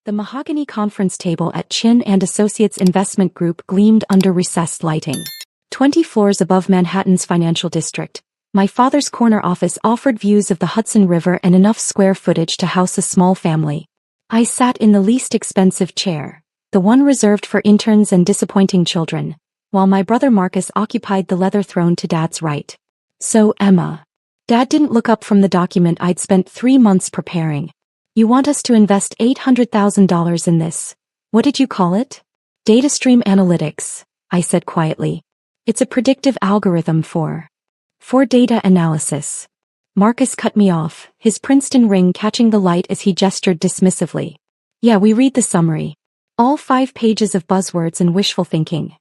The mahogany conference table at Chin and Associates Investment Group gleamed under recessed lighting. 20 floors above Manhattan's financial district, my father's corner office offered views of the Hudson River and enough square footage to house a small family. I sat in the least expensive chair, the one reserved for interns and disappointing children, while my brother Marcus occupied the leather throne to Dad's right. So, Emma. Dad didn't look up from the document I'd spent 3 months preparing. You want us to invest $800,000 in this. What did you call it? Data stream analytics, I said quietly. It's a predictive algorithm for data analysis. Marcus cut me off, his Princeton ring catching the light as he gestured dismissively. Yeah, we read the summary. All 5 pages of buzzwords and wishful thinking.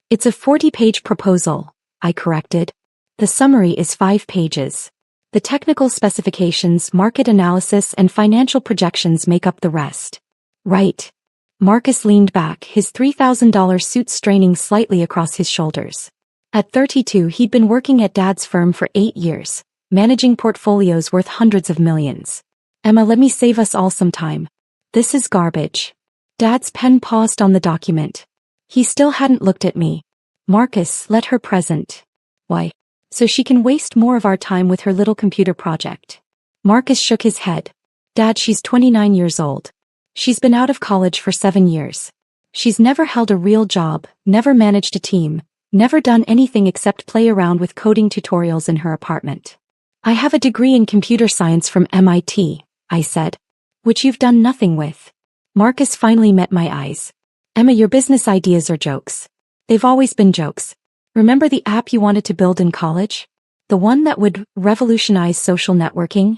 It's a 40-page proposal, I corrected. The summary is 5 pages. The technical specifications, market analysis, and financial projections make up the rest. Right. Marcus leaned back, his $3,000 suit straining slightly across his shoulders. At 32, he'd been working at Dad's firm for 8 years, managing portfolios worth hundreds of millions. Emma, let me save us all some time. This is garbage. Dad's pen paused on the document. He still hadn't looked at me. Marcus, let her present. Why? So she can waste more of our time with her little computer project. Marcus shook his head. Dad, she's 29 years old. She's been out of college for 7 years. She's never held a real job, never managed a team, never done anything except play around with coding tutorials in her apartment. I have a degree in computer science from MIT, I said. Which you've done nothing with. Marcus finally met my eyes. Emma, your business ideas are jokes. They've always been jokes. Remember the app you wanted to build in college? The one that would revolutionize social networking?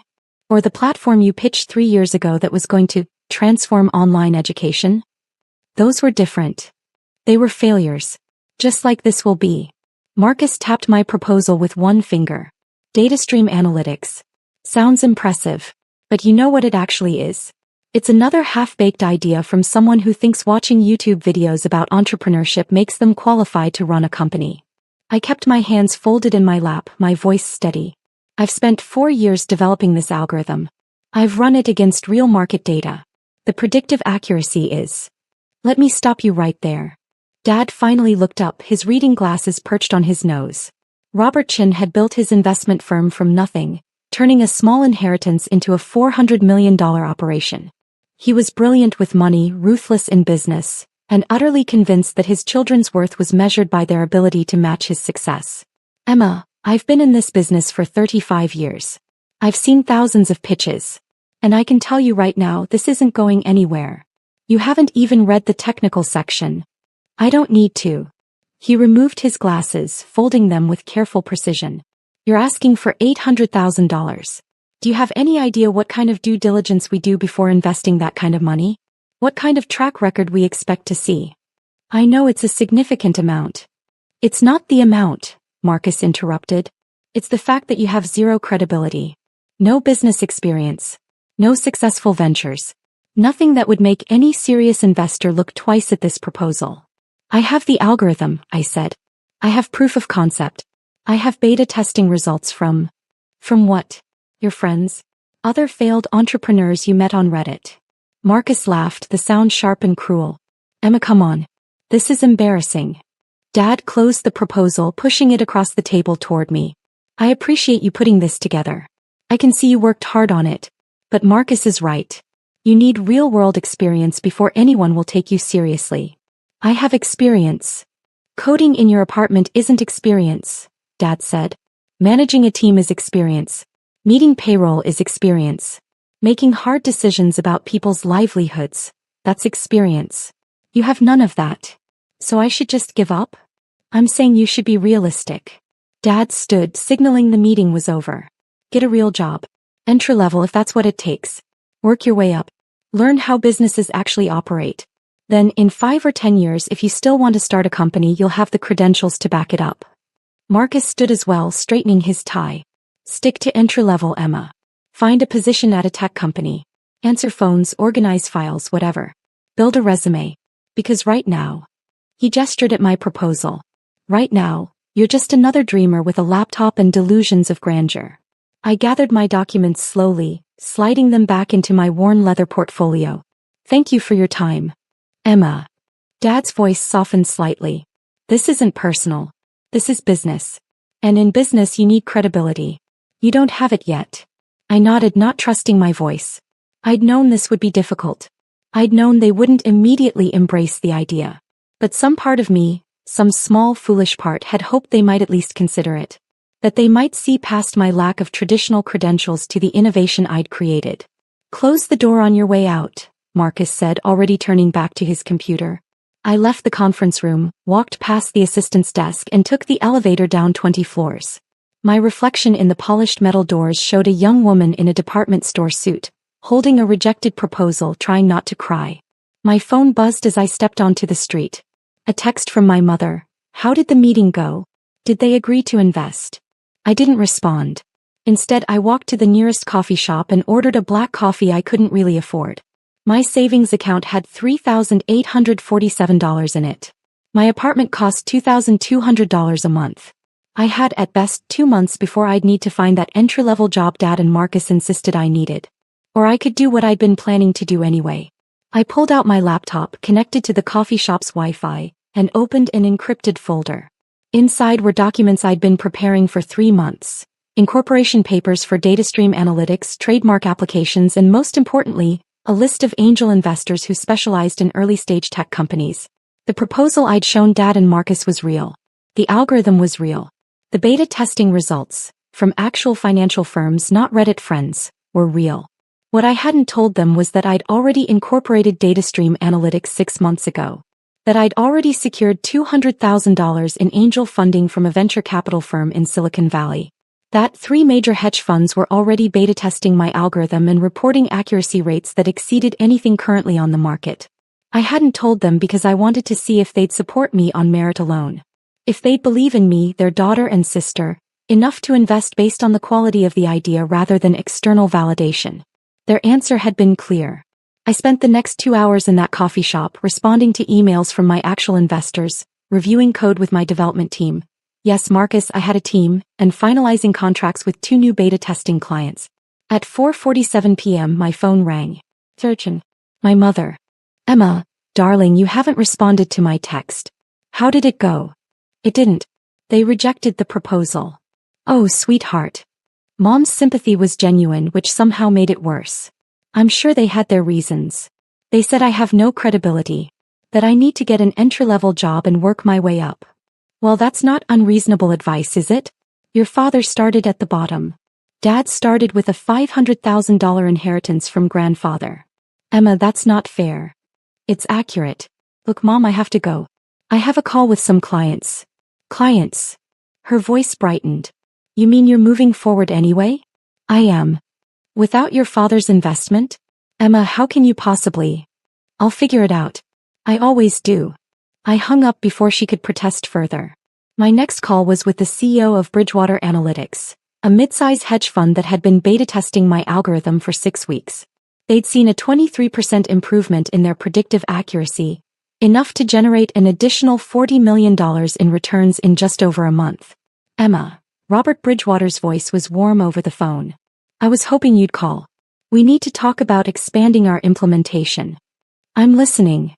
Or the platform you pitched 3 years ago that was going to transform online education? Those were different. They were failures. Just like this will be. Marcus tapped my proposal with one finger. Data stream analytics. Sounds impressive. But you know what it actually is? It's another half-baked idea from someone who thinks watching YouTube videos about entrepreneurship makes them qualified to run a company. I kept my hands folded in my lap, my voice steady. I've spent 4 years developing this algorithm. I've run it against real market data. The predictive accuracy is. Let me stop you right there. Dad finally looked up, his reading glasses perched on his nose. Robert Chin had built his investment firm from nothing, turning a small inheritance into a $400 million operation. He was brilliant with money, ruthless in business, and utterly convinced that his children's worth was measured by their ability to match his success. Emma, I've been in this business for 35 years. I've seen thousands of pitches. And I can tell you right now, this isn't going anywhere. You haven't even read the technical section. I don't need to. He removed his glasses, folding them with careful precision. You're asking for $800,000. Do you have any idea what kind of due diligence we do before investing that kind of money? What kind of track record we expect to see? I know it's a significant amount. It's not the amount, Marcus interrupted. It's the fact that you have zero credibility. No business experience. No successful ventures. Nothing that would make any serious investor look twice at this proposal. I have the algorithm, I said. I have proof of concept. I have beta testing results from what? Your friends? Other failed entrepreneurs you met on Reddit. Marcus laughed, the sound sharp and cruel. Emma, come on. This is embarrassing. Dad closed the proposal, pushing it across the table toward me. I appreciate you putting this together. I can see you worked hard on it. But Marcus is right. You need real-world experience before anyone will take you seriously. I have experience. Coding in your apartment isn't experience, Dad said. Managing a team is experience. Meeting payroll is experience. Making hard decisions about people's livelihoods, that's experience. You have none of that. So I should just give up? I'm saying you should be realistic. Dad stood, signaling the meeting was over. Get a real job. Entry level if that's what it takes. Work your way up. Learn how businesses actually operate. Then, in 5 or 10 years, if you still want to start a company, you'll have the credentials to back it up. Marcus stood as well, straightening his tie. Stick to entry-level, Emma. Find a position at a tech company. Answer phones, organize files, whatever. Build a resume. Because right now. He gestured at my proposal. Right now, you're just another dreamer with a laptop and delusions of grandeur. I gathered my documents slowly, sliding them back into my worn leather portfolio. Thank you for your time. Emma. Dad's voice softened slightly. This isn't personal. This is business. And in business you need credibility. You don't have it yet. I nodded, not trusting my voice. I'd known this would be difficult. I'd known they wouldn't immediately embrace the idea. But some part of me, some small foolish part, had hoped they might at least consider it. That they might see past my lack of traditional credentials to the innovation I'd created. Close the door on your way out, Marcus said, already turning back to his computer. I left the conference room, walked past the assistant's desk and took the elevator down 20 floors. My reflection in the polished metal doors showed a young woman in a department store suit, holding a rejected proposal, trying not to cry. My phone buzzed as I stepped onto the street. A text from my mother. How did the meeting go? Did they agree to invest? I didn't respond. Instead, I walked to the nearest coffee shop and ordered a black coffee I couldn't really afford. My savings account had $3,847 in it. My apartment cost $2,200 a month. I had at best 2 months before I'd need to find that entry-level job Dad and Marcus insisted I needed. Or I could do what I'd been planning to do anyway. I pulled out my laptop, connected to the coffee shop's Wi-Fi, and opened an encrypted folder. Inside were documents I'd been preparing for 3 months. Incorporation papers for DataStream Analytics, trademark applications, and most importantly, a list of angel investors who specialized in early-stage tech companies. The proposal I'd shown Dad and Marcus was real. The algorithm was real. The beta testing results, from actual financial firms, not Reddit friends, were real. What I hadn't told them was that I'd already incorporated DataStream Analytics 6 months ago. That I'd already secured $200,000 in angel funding from a venture capital firm in Silicon Valley. That 3 major hedge funds were already beta testing my algorithm and reporting accuracy rates that exceeded anything currently on the market. I hadn't told them because I wanted to see if they'd support me on merit alone. If they'd believe in me, their daughter and sister, enough to invest based on the quality of the idea rather than external validation. Their answer had been clear. I spent the next 2 hours in that coffee shop responding to emails from my actual investors, reviewing code with my development team. Yes, Marcus, I had a team, and finalizing contracts with 2 new beta testing clients. At 4:47 p.m. my phone rang. Searching. My mother. Emma, darling, you haven't responded to my text. How did it go? It didn't. They rejected the proposal. Oh, sweetheart. Mom's sympathy was genuine, which somehow made it worse. I'm sure they had their reasons. They said I have no credibility. That I need to get an entry-level job and work my way up. Well, that's not unreasonable advice, is it? Your father started at the bottom. Dad started with a $500,000 inheritance from grandfather. Emma, that's not fair. It's accurate. Look, Mom, I have to go. I have a call with some clients. Clients? Her voice brightened. You mean you're moving forward anyway? I am. Without your father's investment? Emma, how can you possibly? I'll figure it out. I always do. I hung up before she could protest further. My next call was with the CEO of Bridgewater Analytics, a mid-size hedge fund that had been beta testing my algorithm for 6 weeks. They'd seen a 23% improvement in their predictive accuracy, enough to generate an additional $40 million in returns in just over a month. Emma. Robert Bridgewater's voice was warm over the phone. I was hoping you'd call. We need to talk about expanding our implementation. I'm listening.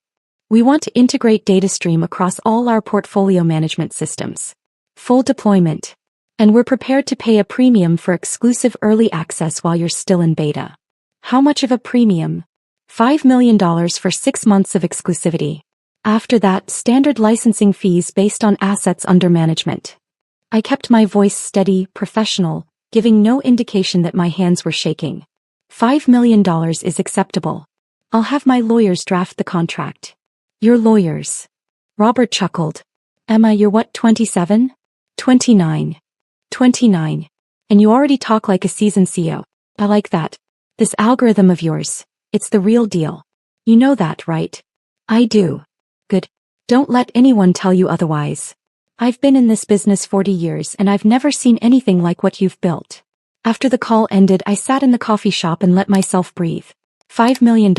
We want to integrate DataStream across all our portfolio management systems. Full deployment. And we're prepared to pay a premium for exclusive early access while you're still in beta. How much of a premium? $5 million for 6 months of exclusivity. After that, standard licensing fees based on assets under management. I kept my voice steady, professional, giving no indication that my hands were shaking. $5 million is acceptable. I'll have my lawyers draft the contract. Your lawyers. Robert chuckled. Emma, you're what, 27? 29. 29. And you already talk like a seasoned CEO. I like that. This algorithm of yours, it's the real deal. You know that, right? I do. Good. Don't let anyone tell you otherwise. I've been in this business 40 years and I've never seen anything like what you've built. After the call ended, I sat in the coffee shop and let myself breathe. $5 million.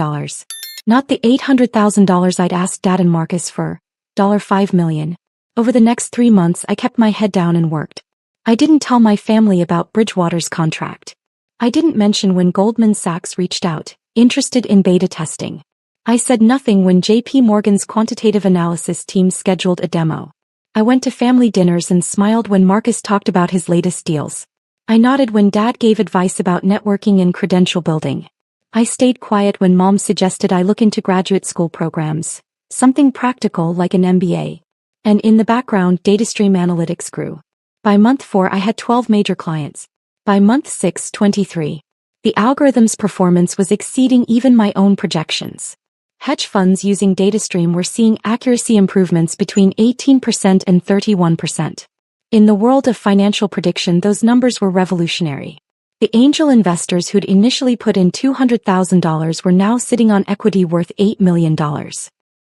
Not the $800,000 I'd asked Dad and Marcus for. $5 million. Over the next 3 months, I kept my head down and worked. I didn't tell my family about Bridgewater's contract. I didn't mention when Goldman Sachs reached out, interested in beta testing. I said nothing when JP Morgan's quantitative analysis team scheduled a demo. I went to family dinners and smiled when Marcus talked about his latest deals. I nodded when Dad gave advice about networking and credential building. I stayed quiet when Mom suggested I look into graduate school programs, something practical like an MBA. And in the background, DataStream Analytics grew. By month 4 I had 12 major clients. By month 6, 23. The algorithm's performance was exceeding even my own projections. Hedge funds using DataStream were seeing accuracy improvements between 18% and 31%. In the world of financial prediction, those numbers were revolutionary. The angel investors who'd initially put in $200,000 were now sitting on equity worth $8 million.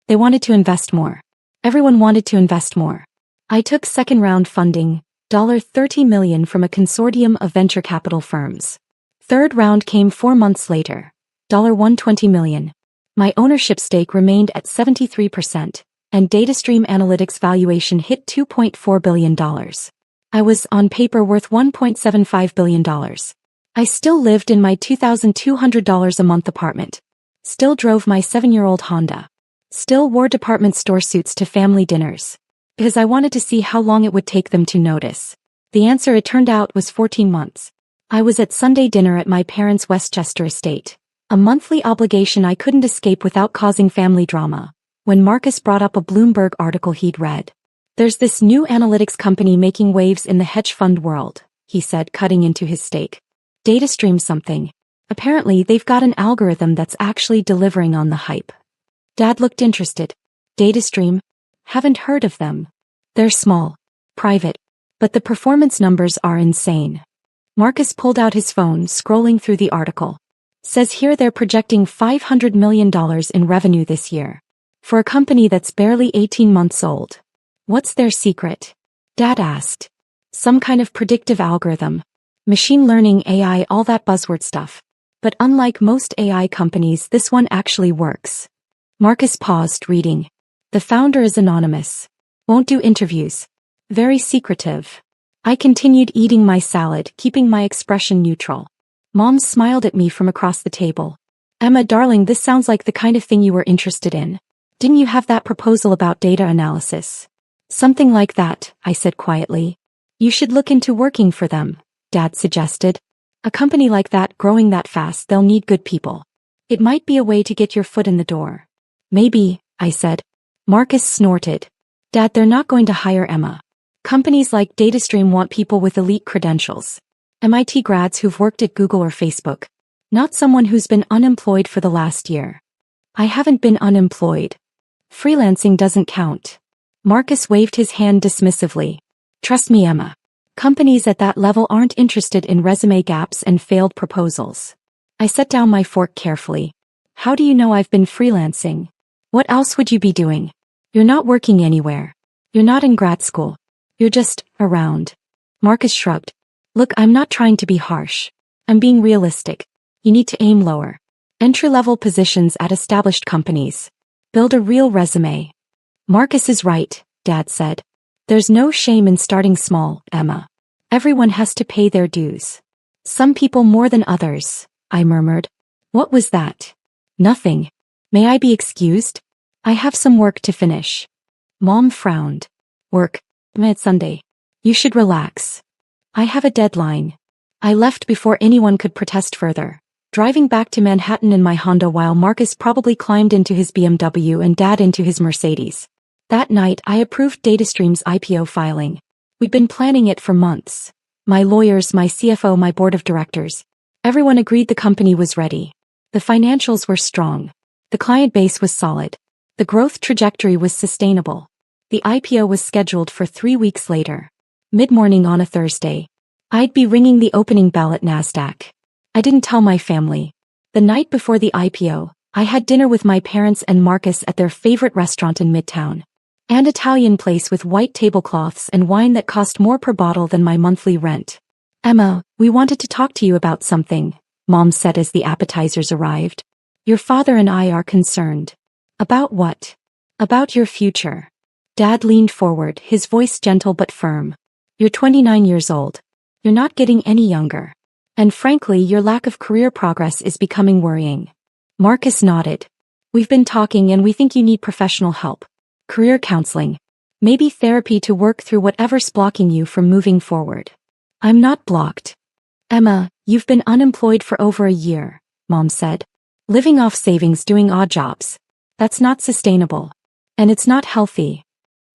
They wanted to invest more. Everyone wanted to invest more. I took second-round funding, $30 million from a consortium of venture capital firms. Third round came 4 months later, $120 million. My ownership stake remained at 73%, and DataStream Analytics valuation hit $2.4 billion. I was, on paper, worth $1.75 billion. I still lived in my $2,200 a month apartment. Still drove my 7-year-old Honda. Still wore department store suits to family dinners. Because I wanted to see how long it would take them to notice. The answer, it turned out, was 14 months. I was at Sunday dinner at my parents' Westchester estate. A monthly obligation I couldn't escape without causing family drama. When Marcus brought up a Bloomberg article he'd read. "There's this new analytics company making waves in the hedge fund world," he said, cutting into his steak. "DataStream something. Apparently they've got an algorithm that's actually delivering on the hype." Dad looked interested. "DataStream? Haven't heard of them. They're small. Private. But the performance numbers are insane." Marcus pulled out his phone, scrolling through the article. "Says here they're projecting $500 million in revenue this year. For a company that's barely 18 months old. What's their secret?" Dad asked. "Some kind of predictive algorithm. Machine learning, AI, all that buzzword stuff. But unlike most AI companies, this one actually works." Marcus paused, reading. "The founder is anonymous. Won't do interviews. Very secretive." I continued eating my salad, keeping my expression neutral. Mom smiled at me from across the table. "Emma, darling, this sounds like the kind of thing you were interested in. Didn't you have that proposal about data analysis?" "Something like that," I said quietly. "You should look into working for them," Dad suggested. "A company like that growing that fast, they'll need good people. It might be a way to get your foot in the door." "Maybe," I said. Marcus snorted. "Dad, they're not going to hire Emma. Companies like DataStream want people with elite credentials. MIT grads who've worked at Google or Facebook. Not someone who's been unemployed for the last year." "I haven't been unemployed. Freelancing doesn't count." Marcus waved his hand dismissively. "Trust me, Emma. Companies at that level aren't interested in resume gaps and failed proposals." I set down my fork carefully. "How do you know I've been freelancing? What else would you be doing? You're not working anywhere. You're not in grad school. You're just around." Marcus shrugged. "Look, I'm not trying to be harsh. I'm being realistic. You need to aim lower. Entry-level positions at established companies. Build a real resume." "Marcus is right," Dad said. "There's no shame in starting small, Emma. Everyone has to pay their dues. Some people more than others," I murmured. "What was that?" "Nothing. May I be excused? I have some work to finish." Mom frowned. "Work? It's Sunday. You should relax." "I have a deadline." I left before anyone could protest further, driving back to Manhattan in my Honda while Marcus probably climbed into his BMW and Dad into his Mercedes. That night I approved DataStream's IPO filing. We'd been planning it for months. My lawyers, my CFO, my board of directors. Everyone agreed the company was ready. The financials were strong. The client base was solid. The growth trajectory was sustainable. The IPO was scheduled for 3 weeks later. Mid-morning on a Thursday. I'd be ringing the opening bell at NASDAQ. I didn't tell my family. The night before the IPO, I had dinner with my parents and Marcus at their favorite restaurant in Midtown. An Italian place with white tablecloths and wine that cost more per bottle than my monthly rent. "Emma, we wanted to talk to you about something," Mom said as the appetizers arrived. "Your father and I are concerned." "About what?" "About your future." Dad leaned forward, his voice gentle but firm. "You're 29 years old. You're not getting any younger. And frankly, your lack of career progress is becoming worrying." Marcus nodded. We've been talking and we think you need professional help. Career counseling. Maybe therapy to work through whatever's blocking you from moving forward. I'm not blocked. Emma, you've been unemployed for over a year, Mom said. Living off savings doing odd jobs. That's not sustainable. And it's not healthy.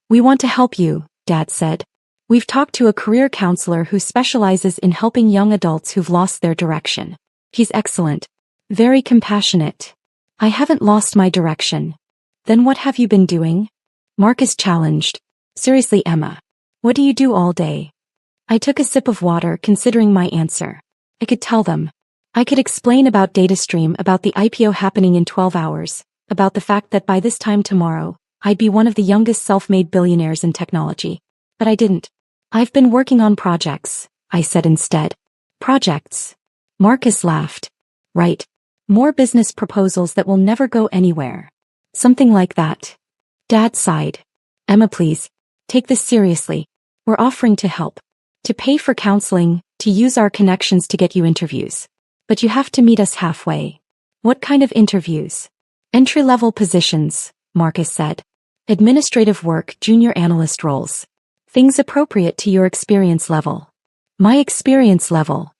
We want to help you, Dad said. We've talked to a career counselor who specializes in helping young adults who've lost their direction. He's excellent. Very compassionate. I haven't lost my direction. Then what have you been doing? Marcus challenged. Seriously, Emma. What do you do all day? I took a sip of water considering my answer. I could tell them. I could explain about DataStream, about the IPO happening in 12 hours, about the fact that by this time tomorrow, I'd be one of the youngest self-made billionaires in technology. But I didn't. I've been working on projects, I said instead. Projects. Marcus laughed. Right. More business proposals that will never go anywhere. Something like that. Dad sighed. Emma, please. Take this seriously. We're offering to help. To pay for counseling, to use our connections to get you interviews. But you have to meet us halfway. What kind of interviews? Entry-level positions, Marcus said. Administrative work, junior analyst roles. Things appropriate to your experience level. My experience level.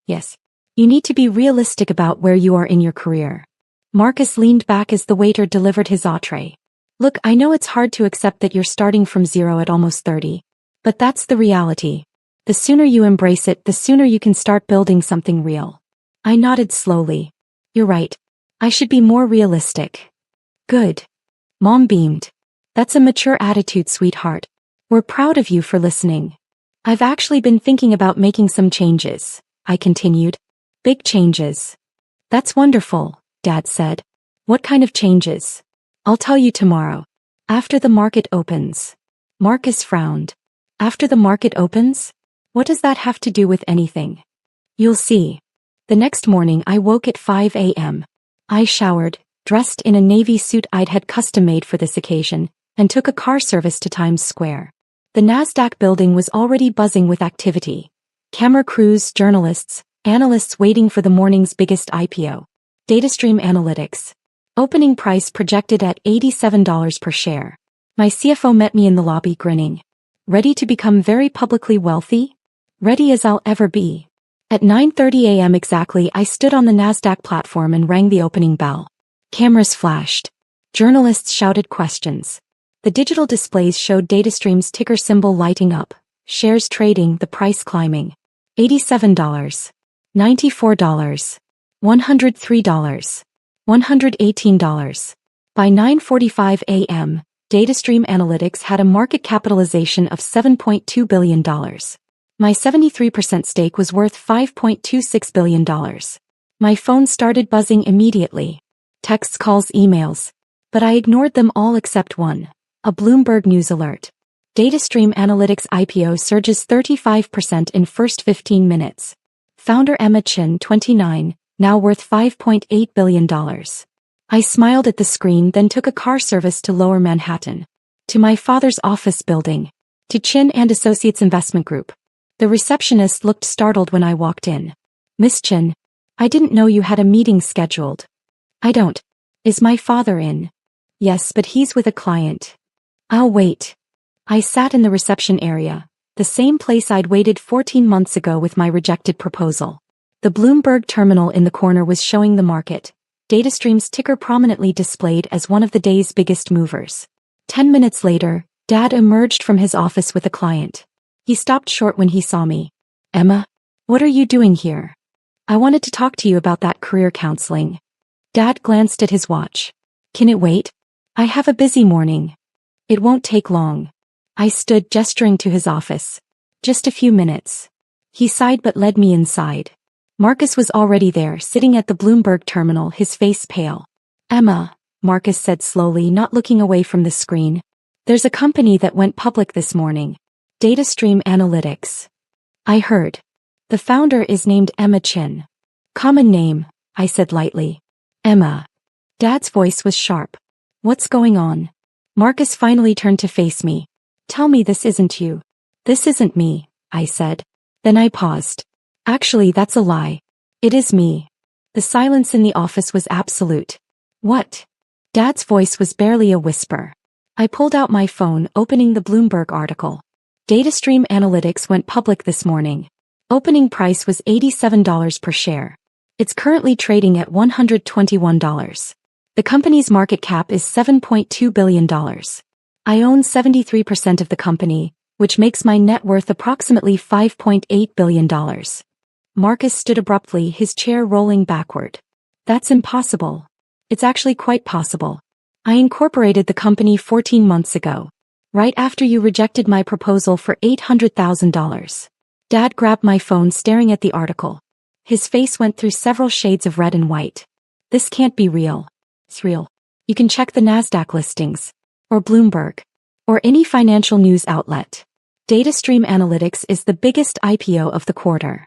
Yes. You need to be realistic about where you are in your career. Marcus leaned back as the waiter delivered his entree. Look, I know it's hard to accept that you're starting from zero at almost 30. But that's the reality. The sooner you embrace it, the sooner you can start building something real. I nodded slowly. You're right. I should be more realistic. Good. Mom beamed. That's a mature attitude, sweetheart. We're proud of you for listening. I've actually been thinking about making some changes, I continued. Big changes. That's wonderful, Dad said. What kind of changes? I'll tell you tomorrow. After the market opens. Marcus frowned. After the market opens? What does that have to do with anything? You'll see. The next morning I woke at 5 a.m. I showered, dressed in a navy suit I'd had custom-made for this occasion, and took a car service to Times Square. The NASDAQ building was already buzzing with activity. Camera crews, journalists, analysts waiting for the morning's biggest IPO. DataStream Analytics. Opening price projected at $87 per share. My CFO met me in the lobby grinning. Ready to become very publicly wealthy? Ready as I'll ever be. At 9:30 a.m. exactly, I stood on the NASDAQ platform and rang the opening bell. Cameras flashed. Journalists shouted questions. The digital displays showed DataStream's ticker symbol lighting up, shares trading, the price climbing. $87. $94. $103. $118. By 9:45 a.m., DataStream Analytics had a market capitalization of $7.2 billion. My 73% stake was worth $5.26 billion. My phone started buzzing immediately. Texts, calls, emails. But I ignored them all except one. A Bloomberg news alert. DataStream Analytics IPO surges 35% in first 15 minutes. Founder Emma Chin, 29, now worth $5.8 billion. I smiled at the screen, then took a car service to Lower Manhattan. To my father's office building. To Chin and Associates Investment Group. The receptionist looked startled when I walked in. Miss Chin, I didn't know you had a meeting scheduled. I don't. Is my father in? Yes, but he's with a client. I'll wait. I sat in the reception area, the same place I'd waited 14 months ago with my rejected proposal. The Bloomberg terminal in the corner was showing the market. DataStream's ticker prominently displayed as one of the day's biggest movers. 10 minutes later, Dad emerged from his office with a client. He stopped short when he saw me. Emma, what are you doing here? I wanted to talk to you about that career counseling. Dad glanced at his watch. Can it wait? I have a busy morning. It won't take long. I stood, gesturing to his office. Just a few minutes. He sighed but led me inside. Marcus was already there, sitting at the Bloomberg terminal, his face pale. Emma, Marcus said slowly, not looking away from the screen. There's a company that went public this morning. DataStream Analytics. I heard. The founder is named Emma Chin. Common name, I said lightly. Emma. Dad's voice was sharp. What's going on? Marcus finally turned to face me. Tell me this isn't you. This isn't me, I said. Then I paused. Actually, that's a lie. It is me. The silence in the office was absolute. What? Dad's voice was barely a whisper. I pulled out my phone, opening the Bloomberg article. DataStream Analytics went public this morning. Opening price was $87 per share. It's currently trading at $121. The company's market cap is $7.2 billion. I own 73% of the company, which makes my net worth approximately $5.8 billion. Marcus stood abruptly, his chair rolling backward. That's impossible. It's actually quite possible. I incorporated the company 14 months ago, right after you rejected my proposal for $800,000. Dad grabbed my phone, staring at the article. His face went through several shades of red and white. This can't be real. It's real. You can check the NASDAQ listings, or Bloomberg, or any financial news outlet. DataStream Analytics is the biggest IPO of the quarter.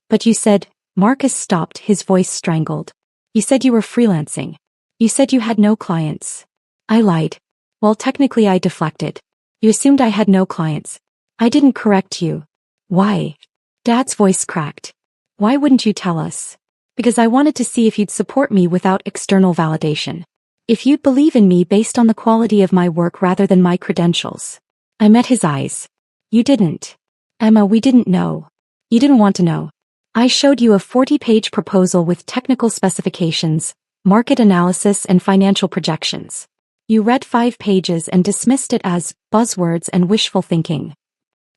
But you said, Marcus stopped, his voice strangled. You said you were freelancing. You said you had no clients. I lied. Well, technically I deflected. You assumed I had no clients. I didn't correct you. Why? Dad's voice cracked. Why wouldn't you tell us? Because I wanted to see if you'd support me without external validation. If you'd believe in me based on the quality of my work rather than my credentials. I met his eyes. You didn't. Emma, we didn't know. You didn't want to know. I showed you a 40-page proposal with technical specifications, market analysis and financial projections. You read 5 pages and dismissed it as buzzwords and wishful thinking.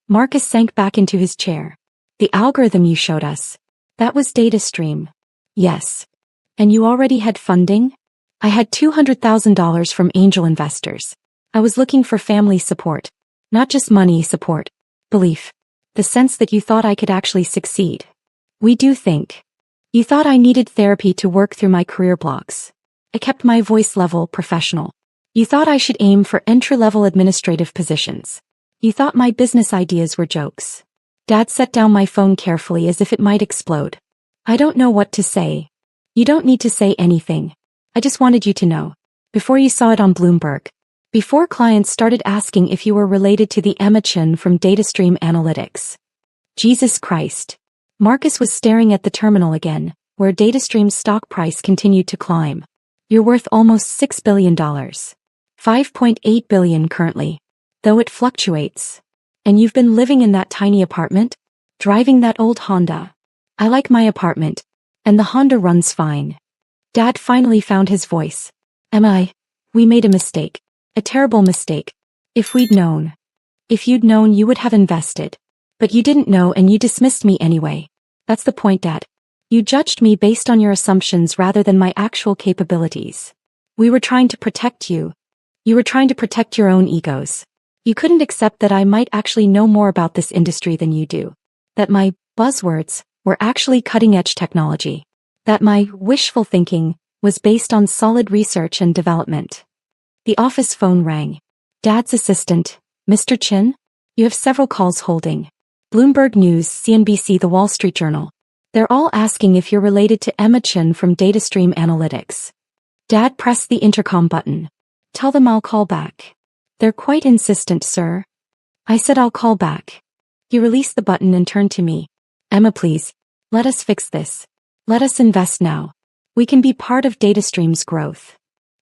Marcus sank back into his chair. The algorithm you showed us. That was DataStream. Yes. And you already had funding? I had $200,000 from angel investors. I was looking for family support. Not just money support. Belief. The sense that you thought I could actually succeed. We do think. You thought I needed therapy to work through my career blocks. I kept my voice level professional. You thought I should aim for entry-level administrative positions. You thought my business ideas were jokes. Dad set down my phone carefully as if it might explode. I don't know what to say. You don't need to say anything. I just wanted you to know. Before you saw it on Bloomberg. Before clients started asking if you were related to the Emma Chin from DataStream Analytics. Jesus Christ. Marcus was staring at the terminal again, where DataStream's stock price continued to climb. You're worth almost $6 billion. $5.8 billion currently. Though it fluctuates. And you've been living in that tiny apartment? Driving that old Honda. I like my apartment. And the Honda runs fine. Dad finally found his voice. We made a mistake. A terrible mistake. If we'd known. If you'd known, you would have invested. But you didn't know and you dismissed me anyway. That's the point, Dad. You judged me based on your assumptions rather than my actual capabilities. We were trying to protect you. You were trying to protect your own egos. You couldn't accept that I might actually know more about this industry than you do. That my buzzwords were actually cutting-edge technology. That my wishful thinking was based on solid research and development. The office phone rang. Dad's assistant, Mr. Chin? You have several calls holding. Bloomberg News, CNBC, The Wall Street Journal. They're all asking if you're related to Emma Chin from DataStream Analytics. Dad pressed the intercom button. Tell them I'll call back. They're quite insistent, sir. I said I'll call back. He released the button and turned to me. Emma, please. Let us fix this. Let us invest now. We can be part of DataStream's growth.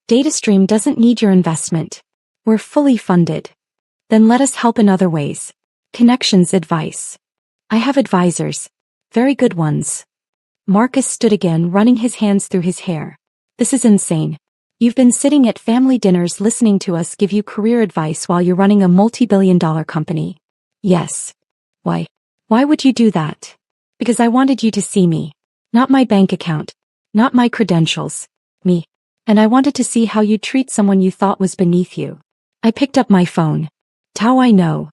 DataStream doesn't need your investment. We're fully funded. Then let us help in other ways. Connections, advice. I have advisors. Very good ones. Marcus stood again, running his hands through his hair. This is insane. You've been sitting at family dinners listening to us give you career advice while you're running a multi-billion-dollar company. Yes. Why? Why would you do that? Because I wanted you to see me. Not my bank account. Not my credentials. Me. And I wanted to see how you treat someone you thought was beneath you. I picked up my phone. How I know.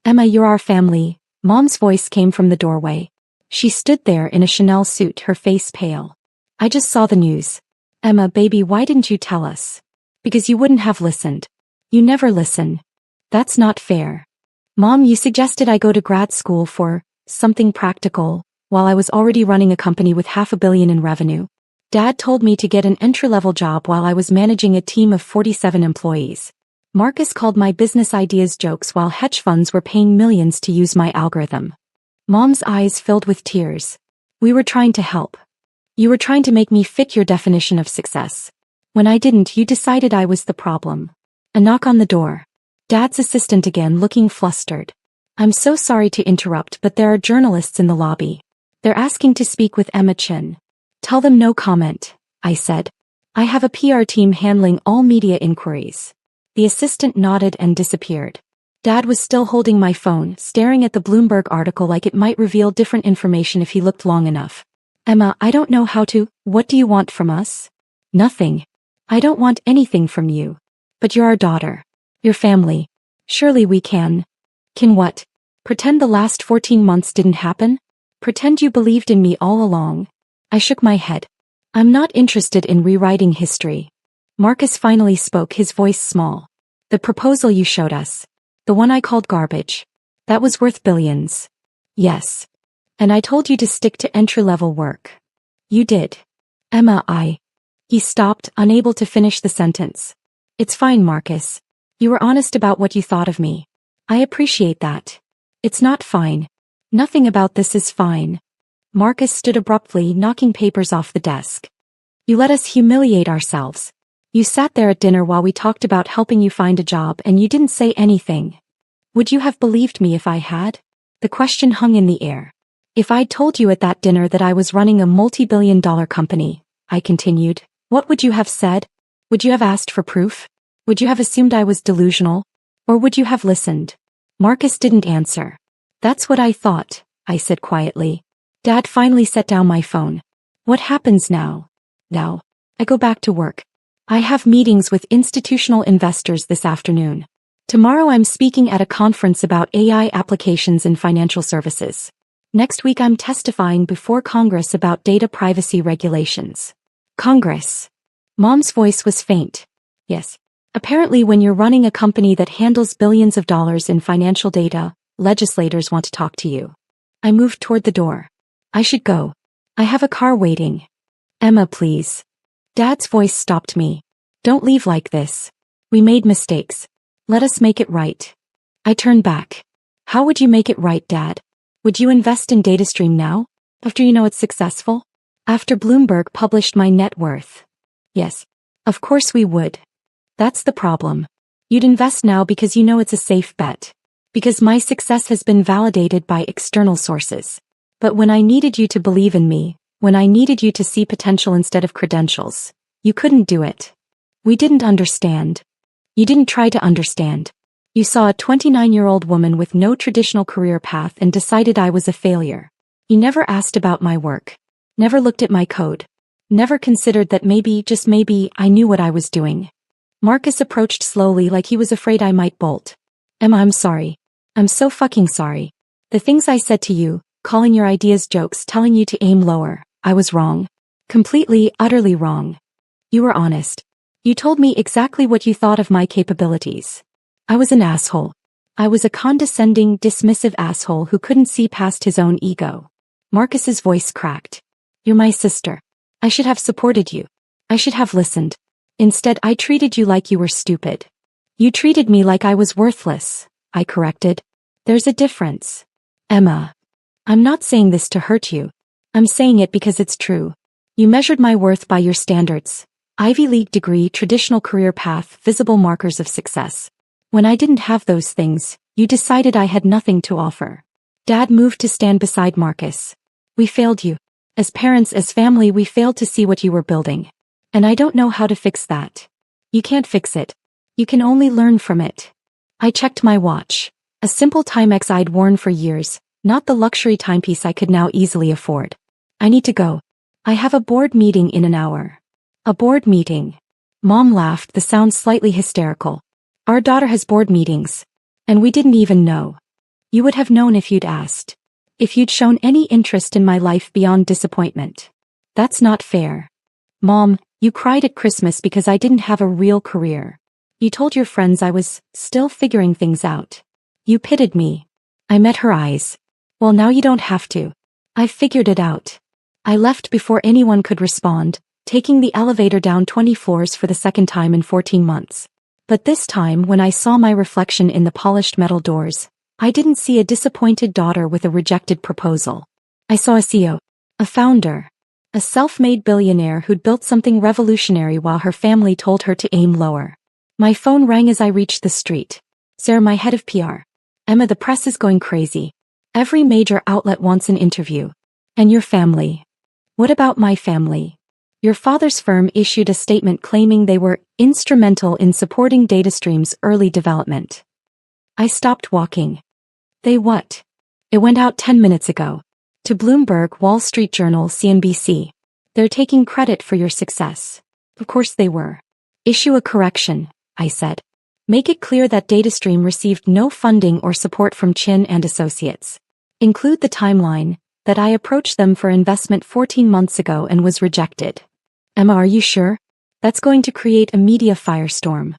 Emma, you're our family. Mom's voice came from the doorway. She stood there in a Chanel suit, her face pale. I just saw the news. Emma, baby, why didn't you tell us? Because you wouldn't have listened. You never listen. That's not fair. Mom, you suggested I go to grad school for something practical, while I was already running a company with $500 million in revenue. Dad told me to get an entry-level job while I was managing a team of 47 employees. Marcus called my business ideas jokes while hedge funds were paying millions to use my algorithm. Mom's eyes filled with tears. We were trying to help. You were trying to make me fit your definition of success. When I didn't, you decided I was the problem. A knock on the door. Dad's assistant again, looking flustered. I'm so sorry to interrupt, but there are journalists in the lobby. They're asking to speak with Emma Chin. Tell them no comment, I said. I have a PR team handling all media inquiries. The assistant nodded and disappeared. Dad was still holding my phone, staring at the Bloomberg article like it might reveal different information if he looked long enough. Emma, I don't know how to. What do you want from us? Nothing. I don't want anything from you. But you're our daughter. Your family. Surely we can. Can what? Pretend the last 14 months didn't happen? Pretend you believed in me all along? I shook my head. I'm not interested in rewriting history. Marcus finally spoke, his voice small. The proposal you showed us. The one I called garbage. That was worth billions. Yes. And I told you to stick to entry-level work. You did. Emma, He stopped, unable to finish the sentence. It's fine, Marcus. You were honest about what you thought of me. I appreciate that. It's not fine. Nothing about this is fine. Marcus stood abruptly, knocking papers off the desk. You let us humiliate ourselves. You sat there at dinner while we talked about helping you find a job and you didn't say anything. Would you have believed me if I had? The question hung in the air. If I'd told you at that dinner that I was running a multi-billion-dollar company, I continued, what would you have said? Would you have asked for proof? Would you have assumed I was delusional? Or would you have listened? Marcus didn't answer. That's what I thought, I said quietly. Dad finally set down my phone. What happens now? Now, I go back to work. I have meetings with institutional investors this afternoon. Tomorrow I'm speaking at a conference about AI applications in financial services. Next week I'm testifying before Congress about data privacy regulations. Congress. Mom's voice was faint. Yes. Apparently when you're running a company that handles billions of dollars in financial data, legislators want to talk to you. I moved toward the door. I should go. I have a car waiting. Emma, please. Dad's voice stopped me. Don't leave like this. We made mistakes. Let us make it right. I turned back. How would you make it right, Dad? Would you invest in DataStream now? After you know it's successful? After Bloomberg published my net worth? Yes. Of course we would. That's the problem. You'd invest now because you know it's a safe bet. Because my success has been validated by external sources. But when I needed you to believe in me, when I needed you to see potential instead of credentials, you couldn't do it. We didn't understand. You didn't try to understand. You saw a 29-year-old woman with no traditional career path and decided I was a failure. You never asked about my work. Never looked at my code. Never considered that maybe, just maybe, I knew what I was doing. Marcus approached slowly like he was afraid I might bolt. Emma, I'm sorry. I'm so fucking sorry. The things I said to you, calling your ideas jokes, telling you to aim lower, I was wrong. Completely, utterly wrong. You were honest. You told me exactly what you thought of my capabilities. I was an asshole. I was a condescending, dismissive asshole who couldn't see past his own ego. Marcus's voice cracked. You're my sister. I should have supported you. I should have listened. Instead, I treated you like you were stupid. You treated me like I was worthless, I corrected. There's a difference. Emma. I'm not saying this to hurt you. I'm saying it because it's true. You measured my worth by your standards. Ivy League degree, traditional career path, visible markers of success. When I didn't have those things, you decided I had nothing to offer. Dad moved to stand beside Marcus. We failed you. As parents, as family, we failed to see what you were building. And I don't know how to fix that. You can't fix it. You can only learn from it. I checked my watch. A simple Timex I'd worn for years, not the luxury timepiece I could now easily afford. I need to go. I have a board meeting in an hour. A board meeting. Mom laughed, the sound slightly hysterical. Our daughter has board meetings. And we didn't even know. You would have known if you'd asked. If you'd shown any interest in my life beyond disappointment. That's not fair. Mom, you cried at Christmas because I didn't have a real career. You told your friends I was still figuring things out. You pitied me. I met her eyes. Well, now you don't have to. I've figured it out. I left before anyone could respond, taking the elevator down 20 floors for the second time in 14 months. But this time, when I saw my reflection in the polished metal doors, I didn't see a disappointed daughter with a rejected proposal. I saw a CEO, a founder, A self-made billionaire who'd built something revolutionary while her family told her to aim lower. My phone rang as I reached the street. Sarah, my head of PR. Emma, the press is going crazy. Every major outlet wants an interview. And your family? What about my family? Your father's firm issued a statement claiming they were instrumental in supporting DataStream's early development. I stopped walking. They what? It went out 10 minutes ago. To Bloomberg, Wall Street Journal, CNBC. They're taking credit for your success. Of course they were. Issue a correction, I said. Make it clear that DataStream received no funding or support from Chin and Associates. Include the timeline, that I approached them for investment 14 months ago and was rejected. Emma, are you sure? That's going to create a media firestorm.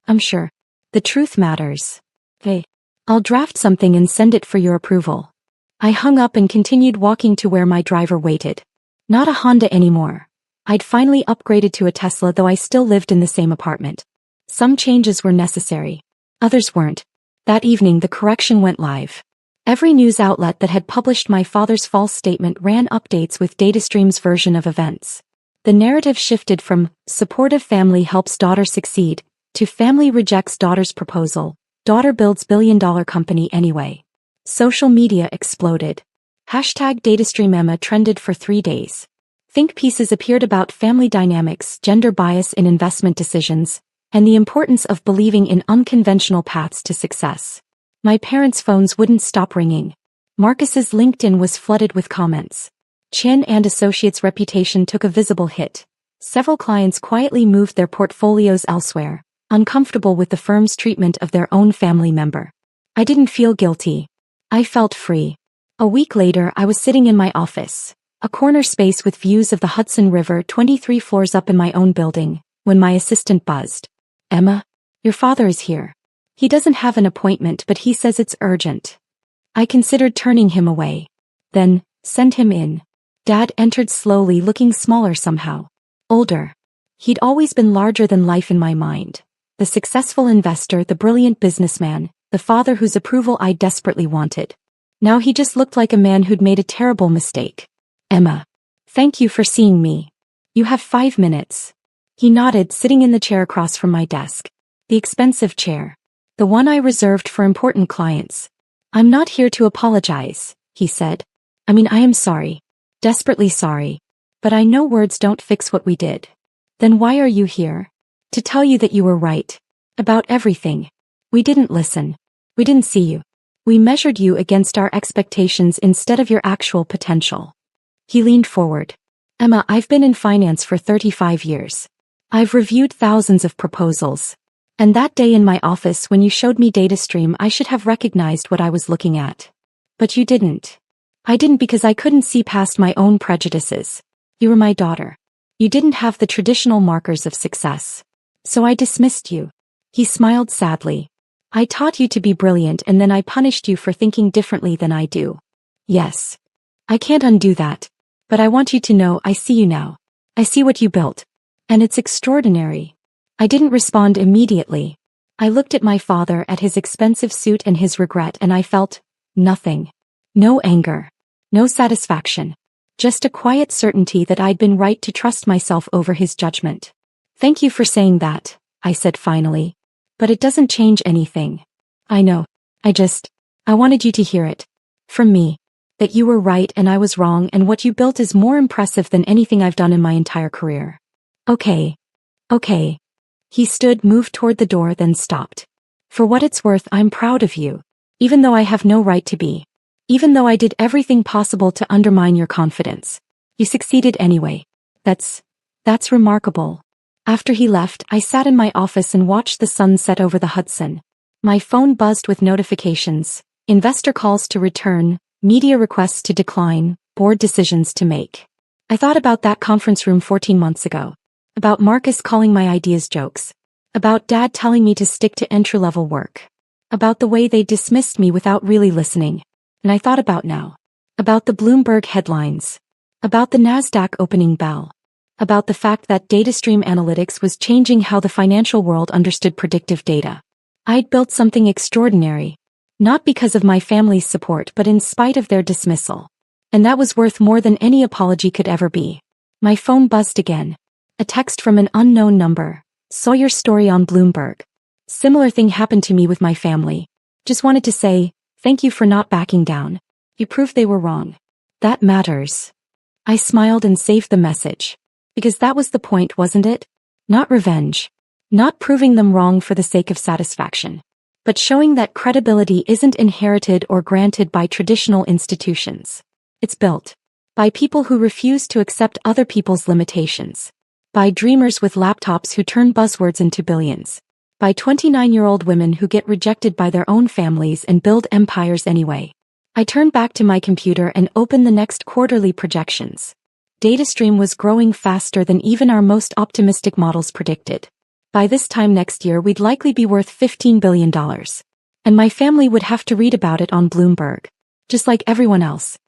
I'm sure. The truth matters. Hey, I'll draft something and send it for your approval. I hung up and continued walking to where my driver waited. Not a Honda anymore. I'd finally upgraded to a Tesla, though I still lived in the same apartment. Some changes were necessary. Others weren't. That evening the correction went live. Every news outlet that had published my father's false statement ran updates with DataStream's version of events. The narrative shifted from supportive family helps daughter succeed to family rejects daughter's proposal, daughter builds billion-dollar company anyway. Social media exploded. Hashtag DataStream Emma trended for 3 days. Think pieces appeared about family dynamics, gender bias in investment decisions, and the importance of believing in unconventional paths to success. My parents' phones wouldn't stop ringing. Marcus's LinkedIn was flooded with comments. Chin and Associates' reputation took a visible hit. Several clients quietly moved their portfolios elsewhere, uncomfortable with the firm's treatment of their own family member. I didn't feel guilty. I felt free. A week later, I was sitting in my office, a corner space with views of the Hudson River 23 floors up in my own building, when my assistant buzzed. Emma, your father is here. He doesn't have an appointment, but he says it's urgent. I considered turning him away. Then, send him in. Dad entered slowly, looking smaller somehow. Older. He'd always been larger than life in my mind. The successful investor, the brilliant businessman, the father whose approval I desperately wanted. Now he just looked like a man who'd made a terrible mistake. Emma. Thank you for seeing me. You have 5 minutes. He nodded, sitting in the chair across from my desk. The expensive chair. The one I reserved for important clients. I'm not here to apologize, he said. I am sorry. Desperately sorry. But I know words don't fix what we did. Then why are you here? To tell you that you were right. About everything. We didn't listen. We didn't see you. We measured you against our expectations instead of your actual potential. He leaned forward. Emma, I've been in finance for 35 years. I've reviewed thousands of proposals. And that day in my office when you showed me DataStream, I should have recognized what I was looking at. But you didn't. I didn't because I couldn't see past my own prejudices. You were my daughter. You didn't have the traditional markers of success. So I dismissed you. He smiled sadly. I taught you to be brilliant and then I punished you for thinking differently than I do. Yes. I can't undo that. But I want you to know I see you now. I see what you built. And it's extraordinary. I didn't respond immediately. I looked at my father, at his expensive suit and his regret, and I felt nothing. No anger. No satisfaction. Just a quiet certainty that I'd been right to trust myself over his judgment. Thank you for saying that, I said finally. But it doesn't change anything. I know. I wanted you to hear it. From me. That you were right and I was wrong, and what you built is more impressive than anything I've done in my entire career. Okay. He stood, moved toward the door, then stopped. For what it's worth, I'm proud of you. Even though I have no right to be. Even though I did everything possible to undermine your confidence. You succeeded anyway. That's remarkable. After he left, I sat in my office and watched the sun set over the Hudson. My phone buzzed with notifications, investor calls to return, media requests to decline, board decisions to make. I thought about that conference room 14 months ago. About Marcus calling my ideas jokes. About Dad telling me to stick to entry-level work. About the way they dismissed me without really listening. And I thought about now. About the Bloomberg headlines. About the NASDAQ opening bell. About the fact that DataStream Analytics was changing how the financial world understood predictive data. I'd built something extraordinary. Not because of my family's support, but in spite of their dismissal. And that was worth more than any apology could ever be. My phone buzzed again. A text from an unknown number. Saw your story on Bloomberg. Similar thing happened to me with my family. Just wanted to say, thank you for not backing down. You proved they were wrong. That matters. I smiled and saved the message. Because that was the point, wasn't it? Not revenge. Not proving them wrong for the sake of satisfaction. But showing that credibility isn't inherited or granted by traditional institutions. It's built by people who refuse to accept other people's limitations. By dreamers with laptops who turn buzzwords into billions. By 29-year-old women who get rejected by their own families and build empires anyway. I turned back to my computer and opened the next quarterly projections. Data stream was growing faster than even our most optimistic models predicted. By this time next year we'd likely be worth $15 billion. And my family would have to read about it on Bloomberg. Just like everyone else.